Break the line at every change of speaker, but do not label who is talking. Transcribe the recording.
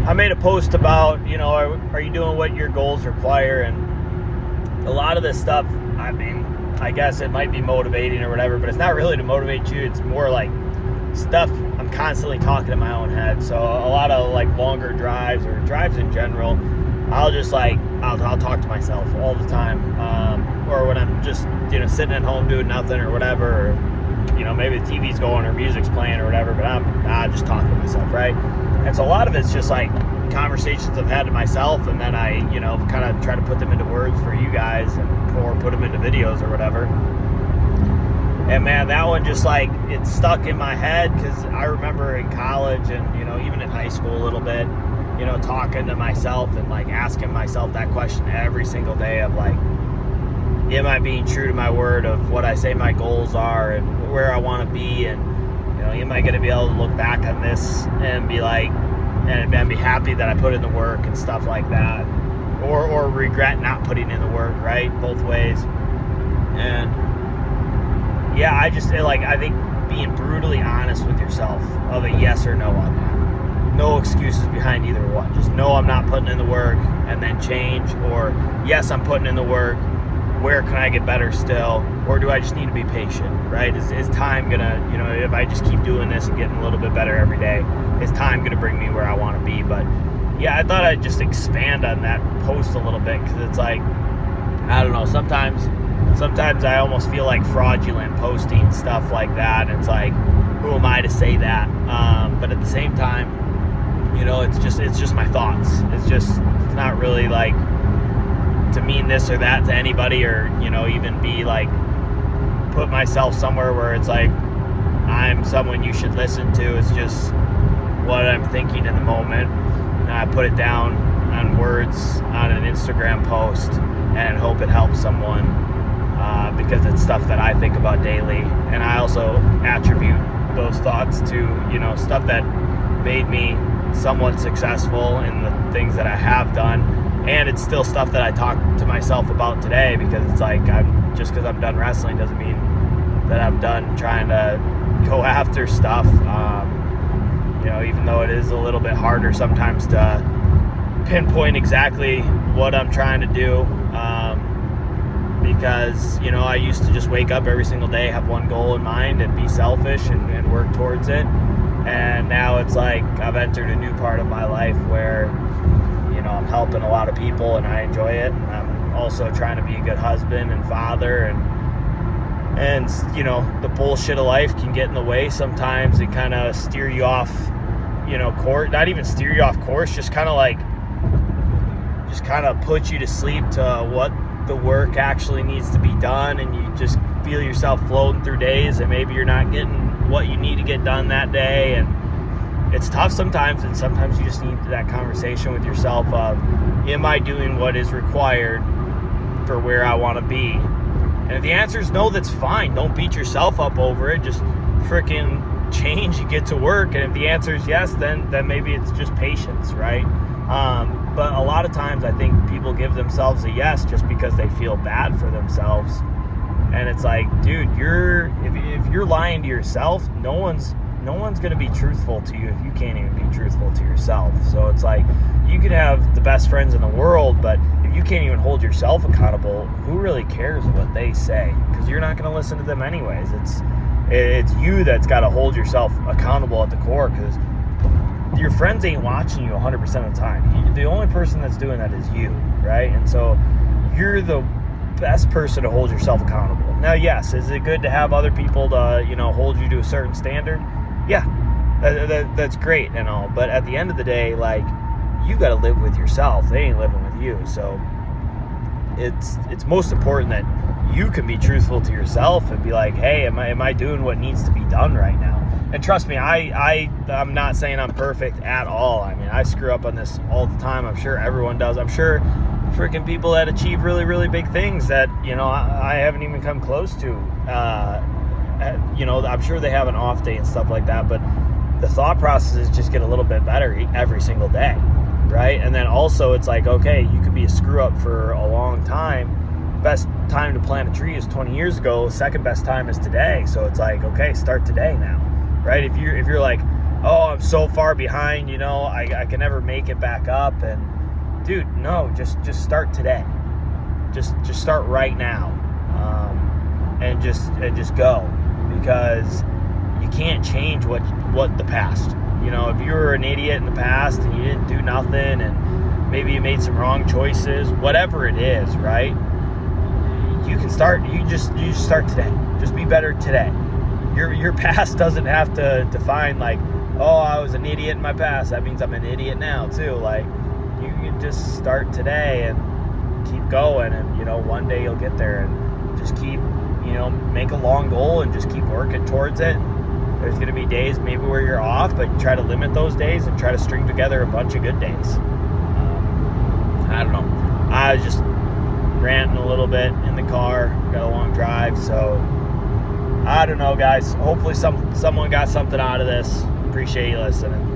I made a post about, are you doing what your goals require? And a lot of this stuff, I mean, I guess it might be motivating or whatever, but it's not really to motivate you. It's more like stuff I'm constantly talking in my own head. So a lot of like longer drives or drives in general, I'll just I'll talk to myself all the time. Or when I'm just, sitting at home doing nothing or whatever, or, maybe the TV's going or music's playing or whatever, but I'm just talking to myself, right? And so a lot of it's just like conversations I've had to myself, and then I, kind of try to put them into words for you guys or put them into videos or whatever. And man, that one just it stuck in my head because I remember in college and, even in high school a little bit, talking to myself and asking myself that question every single day of am I being true to my word of what I say my goals are and where I want to be, and am I going to be able to look back on this and be and be happy that I put in the work and stuff like that, or regret not putting in the work, right? Both ways. And yeah, I think being brutally honest with yourself of a yes or no on that. No excuses behind either one. Just no, I'm not putting in the work, and then change, or yes, I'm putting in the work. Where can I get better still? Or do I just need to be patient, right? Is time gonna, if I just keep doing this and getting a little bit better every day, is time gonna bring me where I want to be? But yeah, I thought I'd just expand on that post a little bit, because it's I don't know, sometimes I almost feel like fraudulent posting stuff like that. It's who am I to say that? But at the same time, it's just my thoughts. It's not really to mean this or that to anybody, or even be put myself somewhere where it's I'm someone you should listen to. It's just what I'm thinking in the moment, and I put it down on words on an Instagram post and hope it helps someone, because it's stuff that I think about daily. And I also attribute those thoughts to stuff that made me somewhat successful in the things that I have done. And it's still stuff that I talk to myself about today, because it's just because I'm done wrestling doesn't mean that I'm done trying to go after stuff. Even though it is a little bit harder sometimes to pinpoint exactly what I'm trying to do, because I used to just wake up every single day, have one goal in mind, and be selfish and work towards it. And now it's I've entered a new part of my life where I'm helping a lot of people and I enjoy it. I'm also trying to be a good husband and father, and the bullshit of life can get in the way sometimes. It kind of steer you off, course, not even steer you off course, just kind of put you to sleep to what the work actually needs to be done, and you just feel yourself floating through days, and maybe you're not getting what you need to get done that day. And it's tough sometimes, and sometimes you just need that conversation with yourself of, am I doing what is required for where I want to be? And if the answer is no, that's fine. Don't beat yourself up over it. Just freaking change and get to work. And if the answer is yes, then maybe it's just patience, right? But a lot of times I think people give themselves a yes just because they feel bad for themselves. And it's dude, if you're lying to yourself, no one's going to be truthful to you if you can't even be truthful to yourself. So it's you can have the best friends in the world, but if you can't even hold yourself accountable, who really cares what they say? Because you're not going to listen to them anyways. It's you that's got to hold yourself accountable at the core, because your friends ain't watching you 100% of the time. The only person that's doing that is you, right? And so you're the best person to hold yourself accountable. Now, yes, is it good to have other people to, hold you to a certain standard? Yeah, that's great and all, but at the end of the day, you got to live with yourself. They ain't living with you. So it's most important that you can be truthful to yourself and be hey, am I doing what needs to be done right now? And trust me, I'm not saying I'm perfect at all. I mean, I screw up on this all the time. I'm sure everyone does. I'm sure freaking people that achieve really, really big things that, I haven't even come close to, I'm sure they have an off day and stuff like that, but the thought processes just get a little bit better every single day, right? And then also it's okay, you could be a screw up for a long time. Best time to plant a tree is 20 years ago. Second best time is today. So it's okay, start today now, right? If you're oh, I'm so far behind, I can never make it back up. And dude, no, just start today. Just start right now, and just go, because you can't change what the past. If you were an idiot in the past and you didn't do nothing, and maybe you made some wrong choices, whatever it is, right? You can start. You just start today. Just be better today. Your past doesn't have to define like, oh, I was an idiot in my past, that means I'm an idiot now too. Like, you can just start today and keep going, and one day you'll get there. And just keep, make a long goal and just keep working towards it. There's going to be days maybe where you're off, but try to limit those days and try to string together a bunch of good days. I don't know. I was just ranting a little bit in the car. Got a long drive, so I don't know, guys. Hopefully someone got something out of this. Appreciate you listening.